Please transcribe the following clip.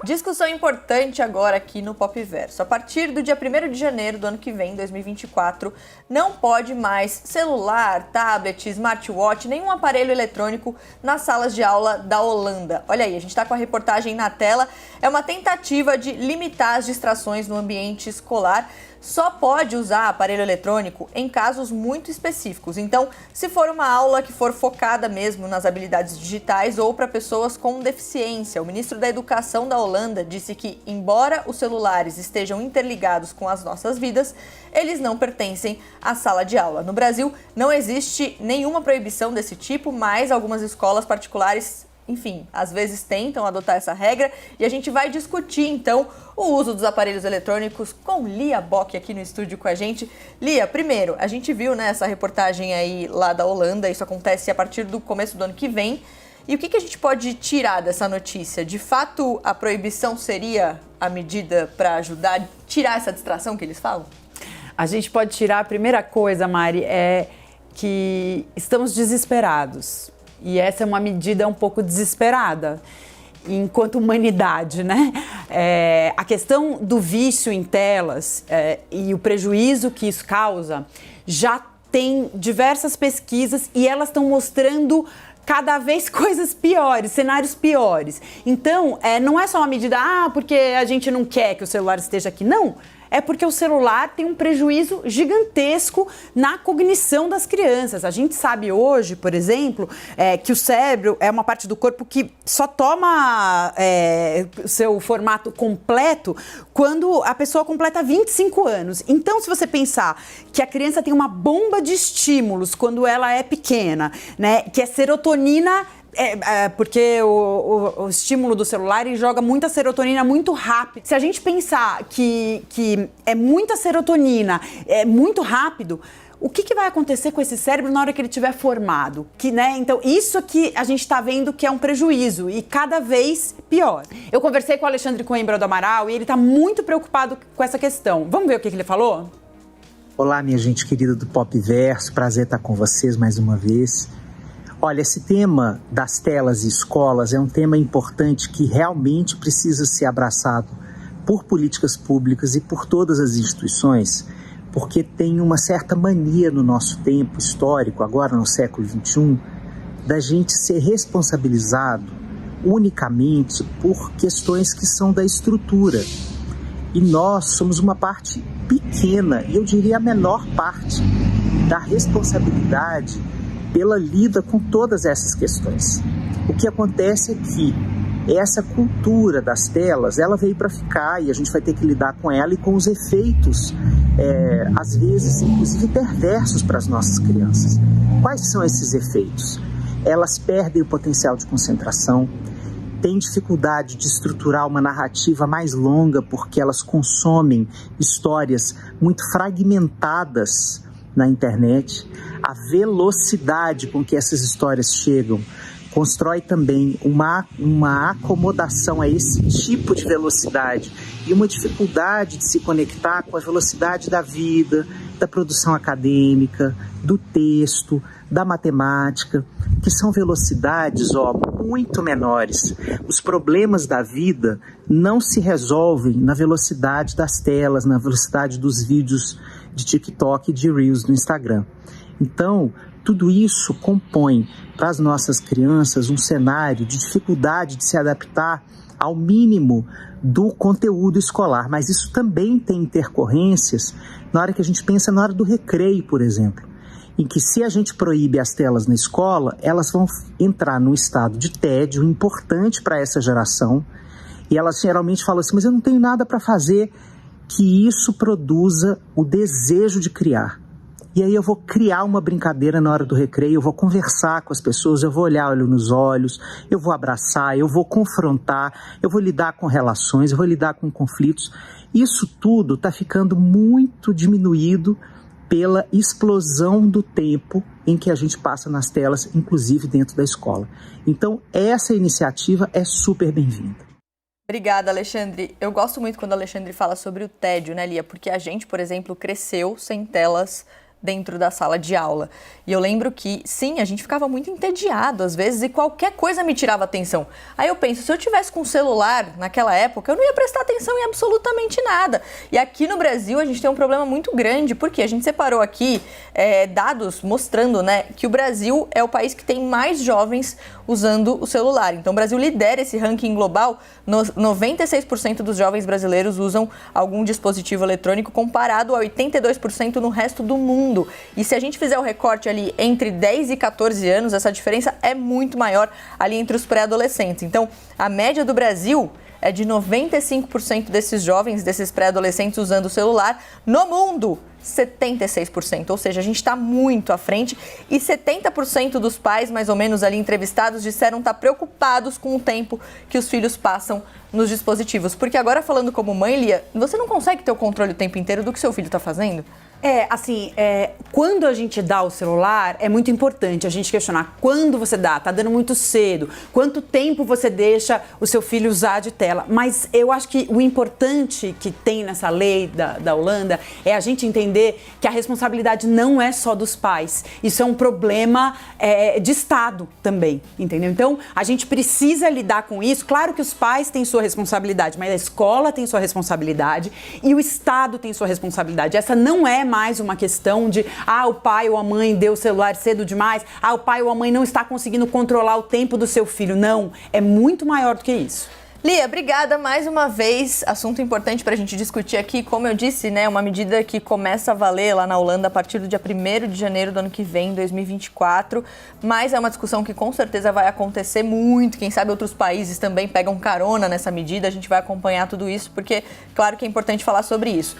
Discussão importante agora aqui no Popverso. A partir do dia 1º de janeiro do ano que vem, 2024, não pode mais celular, tablet, smartwatch, nenhum aparelho eletrônico nas salas de aula da Holanda. Olha aí, a gente está com a reportagem na tela. É uma tentativa de limitar as distrações no ambiente escolar. Só pode usar aparelho eletrônico em casos muito específicos. Então, se for uma aula que for focada mesmo nas habilidades digitais ou para pessoas com deficiência. O ministro da Educação da Holanda disse que, embora os celulares estejam interligados com as nossas vidas, eles não pertencem à sala de aula. No Brasil, não existe nenhuma proibição desse tipo, mas algumas escolas particulares, enfim, às vezes tentam adotar essa regra e a gente vai discutir, então, o uso dos aparelhos eletrônicos com Lia Bock aqui no estúdio com a gente. Lia, primeiro, a gente viu, né, essa reportagem aí lá da Holanda, isso acontece a partir do começo do ano que vem. E o que a gente pode tirar dessa notícia? De fato, a proibição seria a medida para ajudar a tirar essa distração que eles falam? A gente pode tirar, a primeira coisa, Mari, é que estamos desesperados. E essa é uma medida um pouco desesperada, enquanto humanidade, né? A questão do vício em telas e o prejuízo que isso causa, já tem diversas pesquisas e elas estão mostrando cada vez coisas piores, cenários piores. Então, não é só uma medida, porque a gente não quer que o celular esteja aqui. Não. É porque o celular tem um prejuízo gigantesco na cognição das crianças. A gente sabe hoje, por exemplo, que o cérebro é uma parte do corpo que só toma seu formato completo quando a pessoa completa 25 anos. Então, se você pensar que a criança tem uma bomba de estímulos quando ela é pequena, né, que é serotonina, porque o estímulo do celular ele joga muita serotonina muito rápido. Se a gente pensar que é muita serotonina, é muito rápido, o que vai acontecer com esse cérebro na hora que ele estiver formado? Então, isso que a gente está vendo que é um prejuízo e cada vez pior. Eu conversei com o Alexandre Coimbra do Amaral e ele está muito preocupado com essa questão. Vamos ver o que ele falou? Olá, minha gente querida do Popverso, prazer estar com vocês mais uma vez. Olha, esse tema das telas e escolas é um tema importante que realmente precisa ser abraçado por políticas públicas e por todas as instituições, porque tem uma certa mania no nosso tempo histórico, agora no século XXI, da gente ser responsabilizado unicamente por questões que são da estrutura. E nós somos uma parte pequena, e eu diria a menor parte, da responsabilidade pela lida com todas essas questões. O que acontece é que essa cultura das telas, ela veio para ficar e a gente vai ter que lidar com ela e com os efeitos, às vezes, inclusive perversos para as nossas crianças. Quais são esses efeitos? Elas perdem o potencial de concentração, têm dificuldade de estruturar uma narrativa mais longa porque elas consomem histórias muito fragmentadas na internet. A velocidade com que essas histórias chegam constrói também uma acomodação a esse tipo de velocidade e uma dificuldade de se conectar com a velocidade da vida, da produção acadêmica, do texto, da matemática, que são velocidades muito menores. Os problemas da vida não se resolvem na velocidade das telas, na velocidade dos vídeos de TikTok e de Reels no Instagram. Então, tudo isso compõe para as nossas crianças um cenário de dificuldade de se adaptar ao mínimo do conteúdo escolar, mas isso também tem intercorrências na hora que a gente pensa na hora do recreio, por exemplo, em que se a gente proíbe as telas na escola, elas vão entrar num estado de tédio importante para essa geração e elas geralmente falam assim, mas eu não tenho nada para fazer, que isso produza o desejo de criar. E aí eu vou criar uma brincadeira na hora do recreio, eu vou conversar com as pessoas, eu vou olhar olho nos olhos, eu vou abraçar, eu vou confrontar, eu vou lidar com relações, eu vou lidar com conflitos. Isso tudo está ficando muito diminuído pela explosão do tempo em que a gente passa nas telas, inclusive dentro da escola. Então, essa iniciativa é super bem-vinda. Obrigada, Alexandre. Eu gosto muito quando o Alexandre fala sobre o tédio, né, Lia? Porque a gente, por exemplo, cresceu sem telas dentro da sala de aula. E eu lembro que, sim, a gente ficava muito entediado às vezes e qualquer coisa me tirava atenção. Aí eu penso, se eu tivesse com um celular naquela época, eu não ia prestar atenção em absolutamente nada. E aqui no Brasil a gente tem um problema muito grande, porque a gente separou aqui dados mostrando, né, que o Brasil é o país que tem mais jovens usando o celular. Então o Brasil lidera esse ranking global. 96% dos jovens brasileiros usam algum dispositivo eletrônico, comparado a 82% no resto do mundo. E se a gente fizer o recorte ali entre 10 e 14 anos, essa diferença é muito maior ali entre os pré-adolescentes. Então, a média do Brasil é de 95% desses jovens, desses pré-adolescentes usando o celular. No mundo, 76%, ou seja, a gente está muito à frente, e 70% dos pais, mais ou menos ali entrevistados, disseram estar preocupados com o tempo que os filhos passam nos dispositivos. Porque agora, falando como mãe, Lia, você não consegue ter o controle o tempo inteiro do que seu filho está fazendo? Quando a gente dá o celular, é muito importante a gente questionar quando você dá, tá dando muito cedo, quanto tempo você deixa o seu filho usar de tela. Mas eu acho que o importante que tem nessa lei da Holanda é a gente entender que a responsabilidade não é só dos pais. Isso é um problema de Estado também, entendeu? Então, a gente precisa lidar com isso. Claro que os pais têm sua responsabilidade, mas a escola tem sua responsabilidade e o Estado tem sua responsabilidade. Essa não é mais uma questão de o pai ou a mãe deu o celular cedo demais, o pai ou a mãe não está conseguindo controlar o tempo do seu filho. Não, é muito maior do que isso. Lia, obrigada mais uma vez. Assunto importante para a gente discutir aqui. Como eu disse, né, uma medida que começa a valer lá na Holanda a partir do dia 1º de janeiro do ano que vem, 2024. Mas é uma discussão que com certeza vai acontecer muito. Quem sabe outros países também pegam carona nessa medida. A gente vai acompanhar tudo isso porque, claro que é importante falar sobre isso.